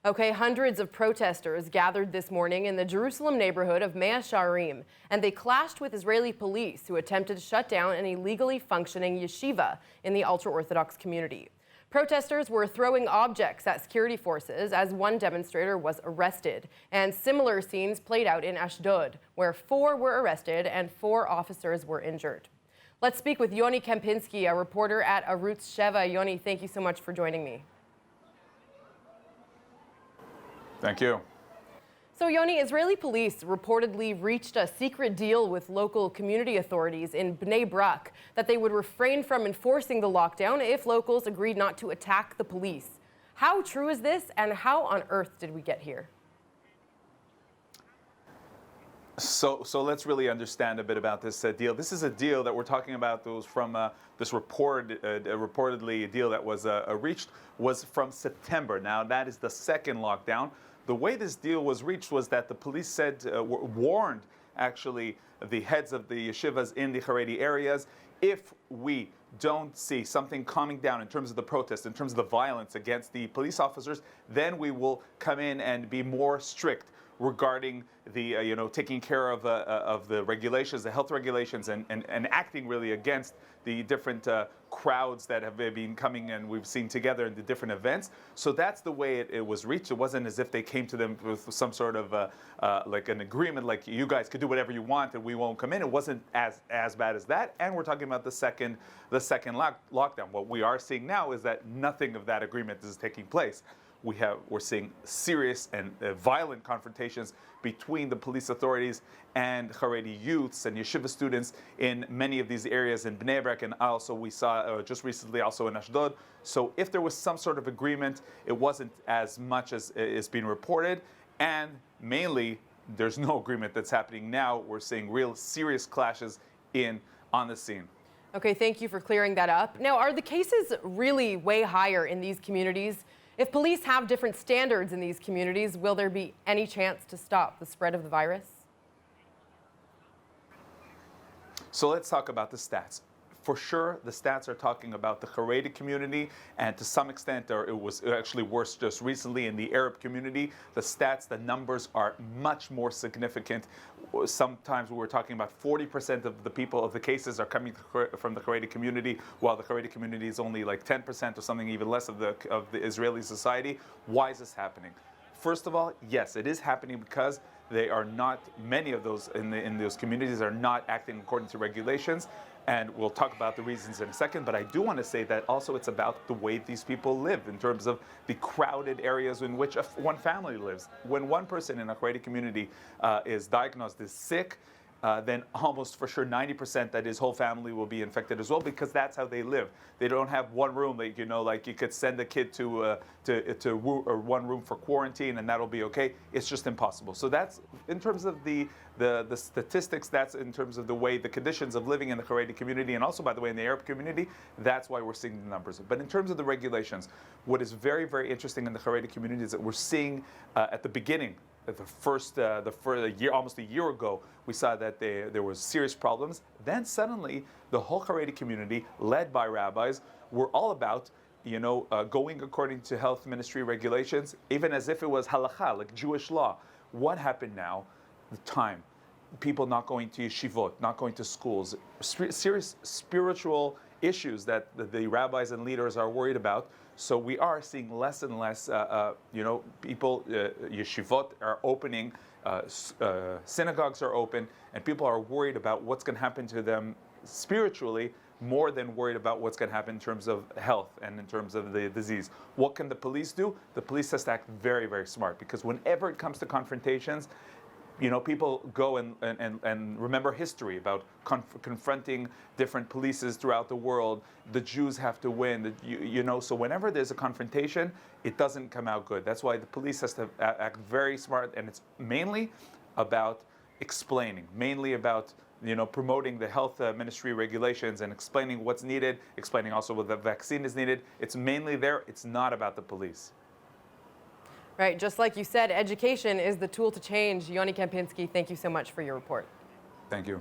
Okay, hundreds of protesters gathered this morning in the Jerusalem neighborhood of Mea Shearim, and they clashed with Israeli police who attempted to shut down an illegally functioning yeshiva in the ultra-orthodox community. Protesters were throwing objects at security forces as one demonstrator was arrested, and similar scenes played out in Ashdod, where 4 were arrested and 4 officers were injured. Let's speak with Yoni Kempinski, a reporter at Arutz. Yoni, thank you so much for joining me. Thank you. So, Yoni, Israeli police reportedly reached a secret deal with local community authorities in Bnei Brak that they would refrain from enforcing the lockdown if locals agreed not to attack the police. How true is this, and how on earth did we get here? So let's really understand a bit about this deal. This is a deal that we're talking about. Those from this reportedly a deal that was reached was from September. Now that is the second lockdown. The way this deal was reached was that the police said warned actually the heads of the yeshivas in the Haredi areas, if we don't see something calming down in terms of the protest, in terms of the violence against the police officers, then we will come in and be more strict regarding the taking care of the regulations, the health regulations, and acting really against the different crowds that have been coming and we've seen together in the different events. So that's the way it was reached. It wasn't as if they came to them with some sort of like an agreement, like you guys could do whatever you want and we won't come in. It wasn't as bad as that. And we're talking about the second lockdown. What we are seeing now is that nothing of that agreement is taking place. We're seeing serious and violent confrontations between the police authorities and Haredi youths and yeshiva students in many of these areas in Bnei Brak, and also we saw just recently also in Ashdod. So if there was some sort of agreement, it wasn't as much as is being reported, and mainly there's no agreement that's happening now. We're seeing real serious clashes on the scene. Okay, thank you for clearing that up. Now, are the cases really way higher in these communities? If police have different standards in these communities, will there be any chance to stop the spread of the virus? So let's talk about the stats. For sure, the stats are talking about the Haredi community, and to some extent, it was actually worse just recently in the Arab community. The numbers are much more significant. Sometimes we were talking about 40% of the cases are coming from the Haredi community, while the Haredi community is only like 10% or something even less of the Israeli society. Why is this happening? First of all, yes, it is happening because they are not, many of those in those communities are not acting according to regulations. And we'll talk about the reasons in a second, but I do want to say that also it's about the way these people live in terms of the crowded areas in which one family lives. When one person in a Haredi community is diagnosed as sick, then almost for sure 90% that his whole family will be infected as well, because that's how they live. They don't have one room, like you could send a kid to one room for quarantine and that'll be okay. It's just impossible. So that's in terms of the statistics. That's in terms of the way the conditions of living in the Haredi community, and also by the way in the Arab community. That's why we're seeing the numbers. But in terms of the regulations, what is very, very interesting in the Haredi community is that we're seeing at the beginning. The year, almost a year ago, we saw that there was serious problems. Then suddenly, the whole Haredi community, led by rabbis, were all about, going according to health ministry regulations, even as if it was halakha, like Jewish law. What happened now? The time, people not going to yeshivot, not going to schools, serious spiritual issues that the rabbis and leaders are worried about. So we are seeing less and less, people, yeshivot are opening, synagogues are open, and people are worried about what's going to happen to them spiritually more than worried about what's going to happen in terms of health and in terms of the disease. What can the police do? The police has to act very, very smart, because whenever it comes to confrontations, people go and remember history about confronting different polices throughout the world. The Jews have to win, so whenever there's a confrontation, it doesn't come out good. That's why the police has to act very smart, and it's mainly about explaining, mainly about promoting the health ministry regulations and explaining what's needed, explaining also what the vaccine is needed. It's mainly there, it's not about the police. Right, just like you said, education is the tool to change. Yoni Kempinski, thank you so much for your report. Thank you.